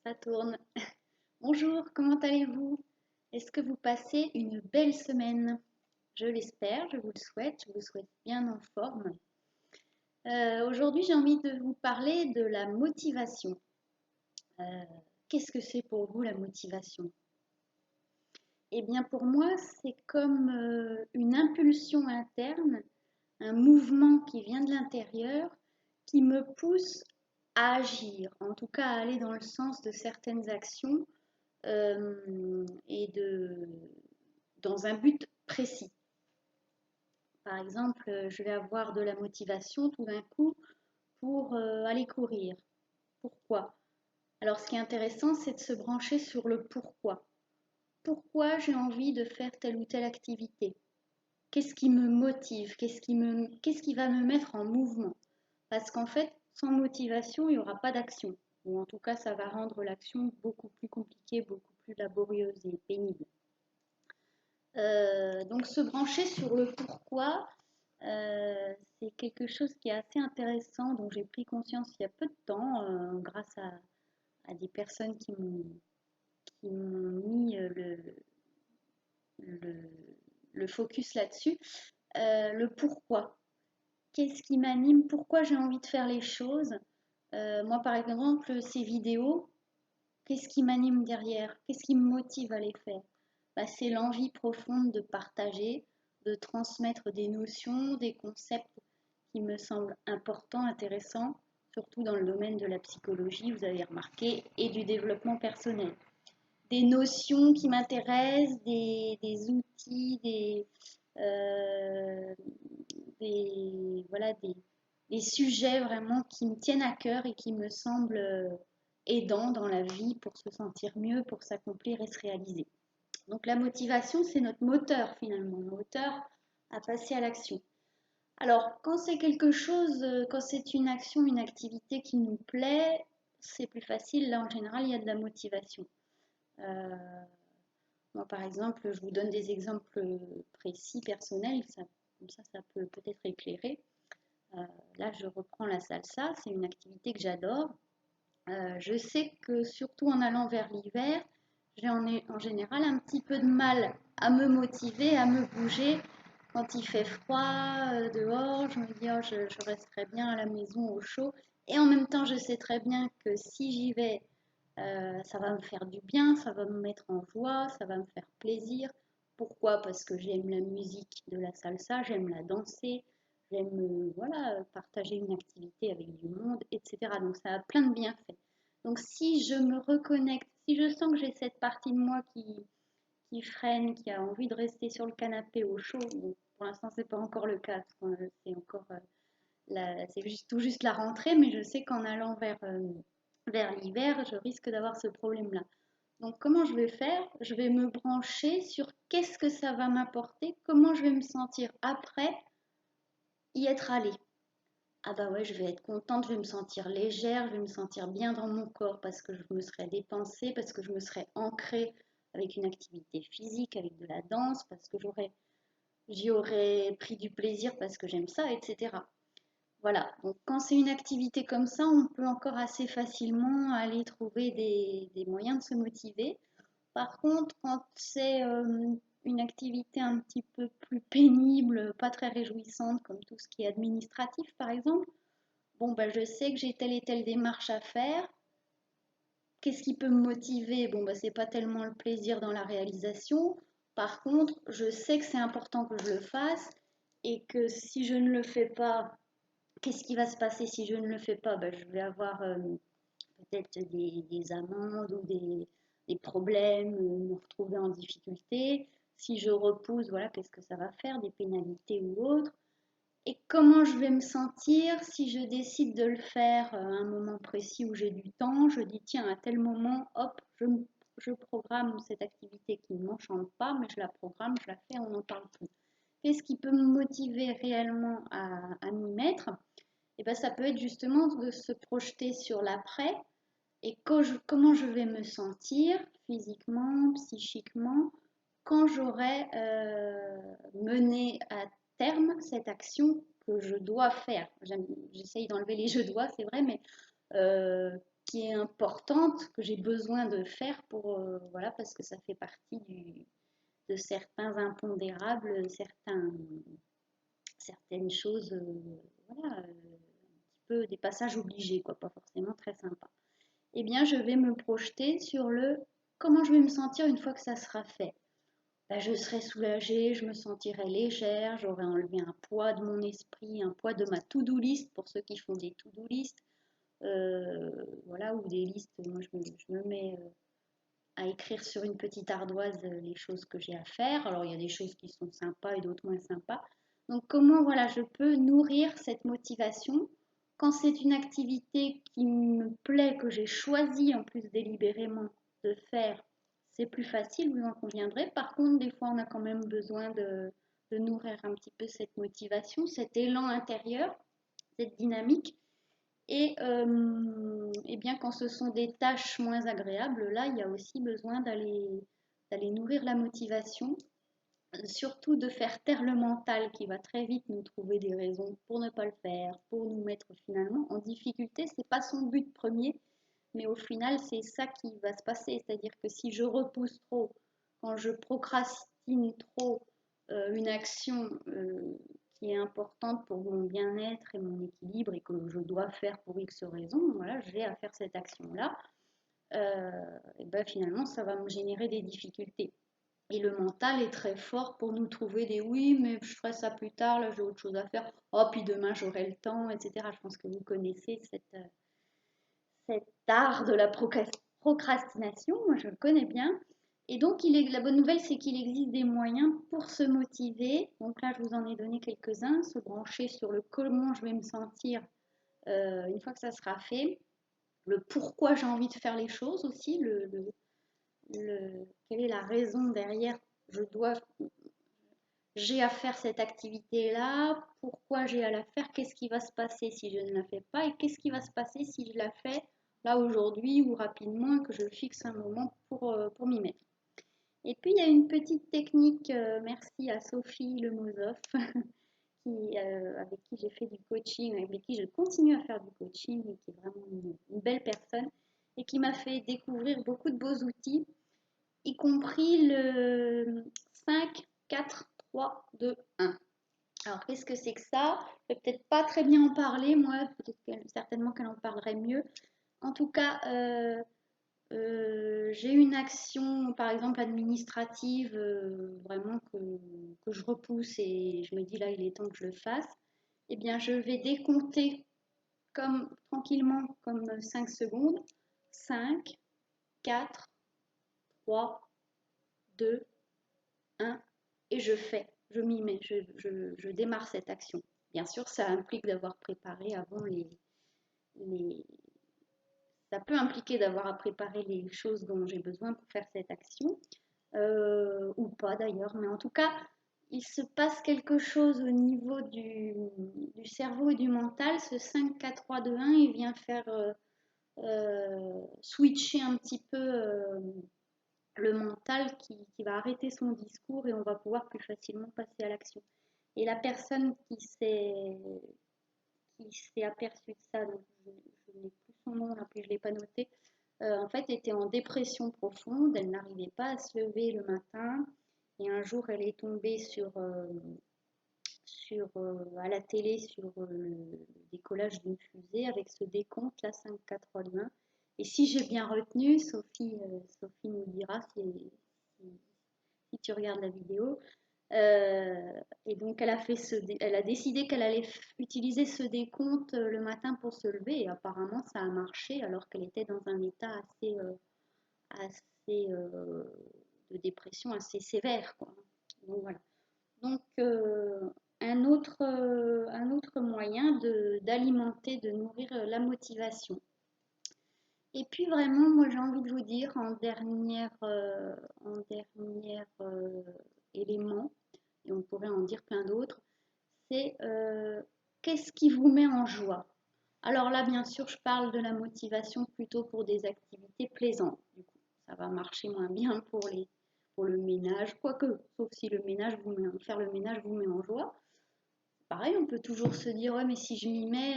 Ça tourne. Bonjour, comment allez-vous? Est-ce que vous passez une belle semaine? Je l'espère, je vous souhaite bien en forme. Aujourd'hui, j'ai envie de vous parler de la motivation. Euh, Qu'est-ce que c'est pour vous la motivation? Eh bien, pour moi, c'est comme une impulsion interne, un mouvement qui vient de l'intérieur, qui me pousse à agir, en tout cas à aller dans le sens de certaines actions et dans un but précis. Par exemple, je vais avoir de la motivation tout d'un coup pour aller courir. Pourquoi? Alors, ce qui est intéressant, c'est de se brancher sur le pourquoi. Pourquoi j'ai envie de faire telle ou telle activité? Qu'est-ce qui me motive? Qu'est-ce qui va me mettre en mouvement? Parce qu'en fait, sans motivation, il n'y aura pas d'action. Ou en tout cas, ça va rendre l'action beaucoup plus compliquée, beaucoup plus laborieuse et pénible. Donc se brancher sur le pourquoi, c'est quelque chose qui est assez intéressant, dont j'ai pris conscience il y a peu de temps, grâce à des personnes qui m'ont mis le, le focus là-dessus. Le pourquoi. Qu'est-ce qui m'anime? Pourquoi j'ai envie de faire les choses? Moi, par exemple, ces vidéos, qu'est-ce qui m'anime derrière? Qu'est-ce qui me motive à les faire? Bah, c'est l'envie profonde de partager, de transmettre des notions, des concepts qui me semblent importants, intéressants, surtout dans le domaine de la psychologie, vous avez remarqué, et du développement personnel. Des notions qui m'intéressent, des outils, euh, voilà, des sujets vraiment qui me tiennent à cœur et qui me semblent aidants dans la vie pour se sentir mieux, pour s'accomplir et se réaliser. Donc la motivation, c'est notre moteur finalement, moteur à passer à l'action. Alors quand c'est quelque chose, quand c'est une action, une activité qui nous plaît, c'est plus facile. Là en général, il y a de la motivation. Euh, Moi par exemple, je vous donne des exemples précis, personnels, comme ça peut peut-être éclairer. Euh, Là, je reprends la salsa, c'est une activité que j'adore. Je sais que surtout en allant vers l'hiver, j'ai en général un petit peu de mal à me motiver, à me bouger. Quand il fait froid dehors, je me dis oh, je resterai bien à la maison au chaud. Et en même temps, je sais très bien que si j'y vais, ça va me faire du bien, ça va me mettre en joie, ça va me faire plaisir. Pourquoi? Parce que j'aime la musique de la salsa, j'aime la danser, j'aime voilà, partager une activité avec du monde, etc. Donc ça a plein de bienfaits. Donc si je me reconnecte, si je sens que j'ai cette partie de moi qui freine, qui a envie de rester sur le canapé au chaud, bon, pour l'instant c'est pas encore le cas, c'est encore c'est juste, tout juste la rentrée, mais je sais qu'en allant vers l'hiver, je risque d'avoir ce problème-là. Donc comment je vais faire? Je vais me brancher sur qu'est-ce que ça va m'apporter, comment je vais me sentir après y être allée. Ah bah ouais, je vais être contente, je vais me sentir légère, je vais me sentir bien dans mon corps parce que je me serai dépensée, parce que je me serai ancrée avec une activité physique, avec de la danse, parce que j'y aurais pris du plaisir parce que j'aime ça, etc. Voilà, donc quand c'est une activité comme ça, on peut encore assez facilement aller trouver des moyens de se motiver. Par contre, quand c'est une activité un petit peu plus pénible, pas très réjouissante, comme tout ce qui est administratif par exemple, bon, bah, je sais que j'ai telle et telle démarche à faire. Qu'est-ce qui peut me motiver? Bon, bah, c'est pas tellement le plaisir dans la réalisation. Par contre, je sais que c'est important que je le fasse et que si je ne le fais pas, qu'est-ce qui va se passer si je ne le fais pas? Bah, je vais avoir peut-être des amendes ou des problèmes, me retrouver en difficulté. Si je repousse, voilà, qu'est-ce que ça va faire? Des pénalités ou autres. Et comment je vais me sentir si je décide de le faire à un moment précis où j'ai du temps? Je dis, tiens, à tel moment, hop, je programme cette activité qui ne m'enchante pas, mais je la programme, je la fais, on n'en parle plus. Qu'est-ce qui peut me motiver réellement à m'y mettre? Et ben, ça peut être justement de se projeter sur l'après et comment je vais me sentir physiquement, psychiquement, quand j'aurai mené à terme cette action que je dois faire. J'essaye d'enlever les je dois, c'est vrai, mais euh, qui est importante, que j'ai besoin de faire pour, voilà, parce que ça fait partie de certains impondérables, certaines choses, voilà, un petit peu des passages obligés, quoi, pas forcément très sympa. Eh bien, je vais me projeter sur le comment je vais me sentir une fois que ça sera fait. Ben, je serai soulagée, je me sentirai légère, j'aurai enlevé un poids de mon esprit, un poids de ma to-do list pour ceux qui font des to-do list, voilà, ou des listes. Moi, je me mets à écrire sur une petite ardoise les choses que j'ai à faire. Alors, il y a des choses qui sont sympas et d'autres moins sympas. Donc, comment, voilà, je peux nourrir cette motivation quand c'est une activité qui me plaît, que j'ai choisi en plus délibérément de faire, c'est plus facile, vous en conviendrez. Par contre, des fois, on a quand même besoin de nourrir un petit peu cette motivation, cet élan intérieur, cette dynamique. Et bien quand ce sont des tâches moins agréables, là, il y a aussi besoin d'aller nourrir la motivation, surtout de faire taire le mental qui va très vite nous trouver des raisons pour ne pas le faire, pour nous mettre finalement en difficulté. C'est pas son but premier, mais au final, c'est ça qui va se passer. C'est-à-dire que si je repousse trop, quand je procrastine trop une action qui est importante pour mon bien-être et mon équilibre et que je dois faire pour X raisons, voilà, j'ai à faire cette action-là, et ben finalement, ça va me générer des difficultés. Et le mental est très fort pour nous trouver des oui, mais je ferai ça plus tard, là j'ai autre chose à faire. Oh, puis demain j'aurai le temps, etc. Je pense que vous connaissez cet art de la procrastination, moi je le connais bien. Et donc la bonne nouvelle, c'est qu'il existe des moyens pour se motiver. Donc là, je vous en ai donné quelques-uns, se brancher sur le comment je vais me sentir une fois que ça sera fait, le pourquoi j'ai envie de faire les choses aussi, quelle est la raison derrière je dois j'ai à faire cette activité-là, pourquoi j'ai à la faire, qu'est-ce qui va se passer si je ne la fais pas et qu'est-ce qui va se passer si je la fais là aujourd'hui ou rapidement et que je fixe un moment pour m'y mettre. Et puis il y a une petite technique, merci à Sophie Lemosov, avec qui j'ai fait du coaching, avec qui je continue à faire du coaching et qui est vraiment une belle personne et qui m'a fait découvrir beaucoup de beaux outils, y compris le 5, 4, 3, 2, 1. Alors, qu'est-ce que c'est que ça? Je ne vais peut-être pas très bien en parler, moi, certainement qu'elle en parlerait mieux. En tout cas, j'ai une action, par exemple, administrative, vraiment que je repousse et je me dis là, il est temps que je le fasse. Eh bien, je vais décompter tranquillement, comme 5 secondes. 5, 4, 3, 2, 1, et je m'y mets, je démarre cette action. Bien sûr, ça implique d'avoir préparé avant les... Ça peut impliquer d'avoir à préparer les choses dont j'ai besoin pour faire cette action, ou pas d'ailleurs, mais en tout cas, il se passe quelque chose au niveau du cerveau et du mental. Ce 5, 4, 3, 2, 1, il vient faire switcher un petit peu le mental qui va arrêter son discours et on va pouvoir plus facilement passer à l'action. Et la personne qui s'est aperçue de ça, donc je n'ai plus son nom, là, puis je ne l'ai pas noté, en fait était en dépression profonde, elle n'arrivait pas à se lever le matin et un jour elle est tombée à la télé sur le décollage d'une fusée avec ce décompte là 5, 4, 3, 2, 1. Et si j'ai bien retenu, Sophie nous dira si tu regardes la vidéo. Et donc elle a décidé qu'elle allait utiliser ce décompte le matin pour se lever et apparemment ça a marché alors qu'elle était dans un état assez de dépression assez sévère, quoi. Donc voilà. Donc un autre moyen d'alimenter, de nourrir la motivation. Et puis vraiment, moi j'ai envie de vous dire en dernier élément, et on pourrait en dire plein d'autres, c'est qu'est-ce qui vous met en joie? Alors là, bien sûr, je parle de la motivation plutôt pour des activités plaisantes. Du coup, ça va marcher moins bien pour le ménage, quoique, sauf si faire le ménage vous met en joie. pareil, on peut toujours se dire, ouais, mais si je m'y mets,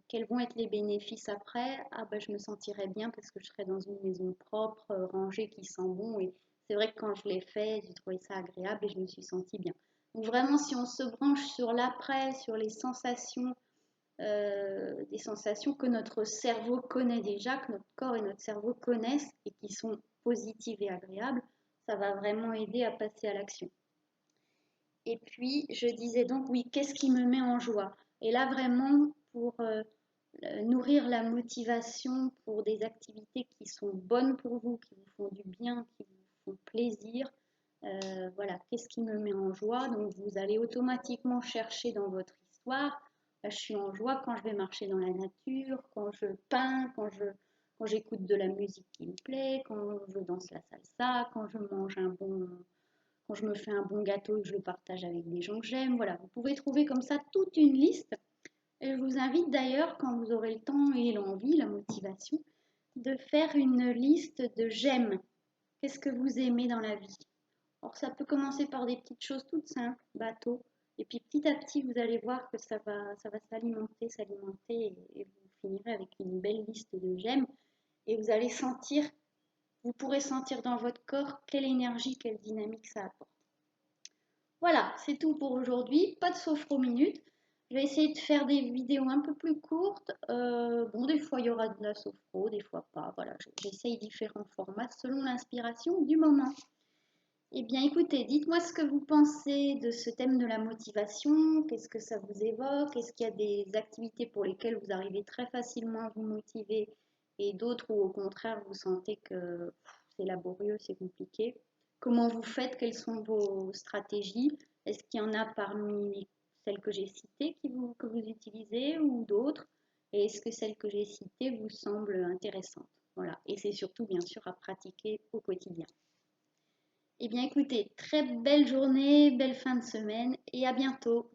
quels vont être les bénéfices après? Ah ben, je me sentirai bien parce que je serai dans une maison propre, rangée, qui sent bon. Et c'est vrai que quand je l'ai fait, j'ai trouvé ça agréable et je me suis sentie bien. Donc vraiment, si on se branche sur l'après, sur les sensations, des sensations que notre cerveau connaît déjà, que notre corps et notre cerveau connaissent et qui sont positives et agréables, ça va vraiment aider à passer à l'action. Et puis, je disais donc, oui, qu'est-ce qui me met en joie? Et là, vraiment, pour nourrir la motivation pour des activités qui sont bonnes pour vous, qui vous font du bien, qui vous font plaisir, voilà, qu'est-ce qui me met en joie? Donc, vous allez automatiquement chercher dans votre histoire. Là, je suis en joie quand je vais marcher dans la nature, quand je peins, quand j'écoute de la musique qui me plaît, quand je danse la salsa, quand je mange quand je me fais un bon gâteau et que je le partage avec des gens que j'aime. Voilà, vous pouvez trouver comme ça toute une liste. Et je vous invite d'ailleurs, quand vous aurez le temps et l'envie, la motivation, de faire une liste de j'aime. Qu'est-ce que vous aimez dans la vie? Alors ça peut commencer par des petites choses toutes simples, bateau. Et puis petit à petit, vous allez voir que ça va s'alimenter, s'alimenter et vous finirez avec une belle liste de j'aime. Et vous allez sentir, vous pourrez sentir dans votre corps quelle énergie, quelle dynamique ça apporte. Voilà, c'est tout pour aujourd'hui. Pas de sophro minute. Je vais essayer de faire des vidéos un peu plus courtes. Bon, des fois il y aura de la sophro, des fois pas. Voilà, j'essaye différents formats selon l'inspiration du moment. Eh bien, écoutez, dites-moi ce que vous pensez de ce thème de la motivation. Qu'est-ce que ça vous évoque? Est-ce qu'il y a des activités pour lesquelles vous arrivez très facilement à vous motiver et d'autres où au contraire vous sentez que c'est laborieux, c'est compliqué? Comment vous faites? Quelles sont vos stratégies? Est-ce qu'il y en a parmi celles que j'ai citées que vous utilisez ou d'autres? Et est-ce que celles que j'ai citées vous semblent intéressantes? Voilà. Et c'est surtout bien sûr à pratiquer au quotidien. Eh bien écoutez, très belle journée, belle fin de semaine et à bientôt.